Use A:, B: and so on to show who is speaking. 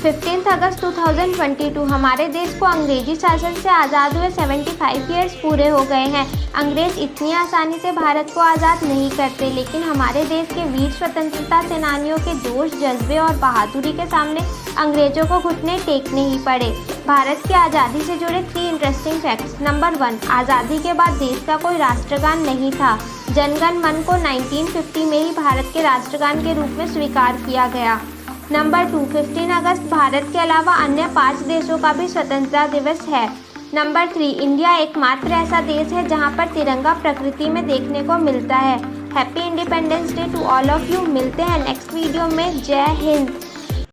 A: 15 अगस्त 2022 हमारे देश को अंग्रेजी शासन से आज़ाद हुए 75 ईयर्स पूरे हो गए हैं। अंग्रेज इतनी आसानी से भारत को आज़ाद नहीं करते, लेकिन हमारे देश के वीर स्वतंत्रता सेनानियों के जोश, जज्बे और बहादुरी के सामने अंग्रेजों को घुटने टेकने ही पड़े। भारत की आज़ादी से जुड़े 3 इंटरेस्टिंग फैक्ट्स। नंबर 1, आज़ादी के बाद देश का कोई राष्ट्रगान नहीं था। जनगण मन को 1950 में ही भारत के राष्ट्रगान के रूप में स्वीकार किया गया। नंबर 2, 15 अगस्त भारत के अलावा अन्य 5 देशों का भी स्वतंत्रता दिवस है। नंबर 3, इंडिया एकमात्र ऐसा देश है जहां पर तिरंगा प्रकृति में देखने को मिलता है। Happy Independence Day to all of you. मिलते हैं नेक्स्ट वीडियो में। जय हिंद।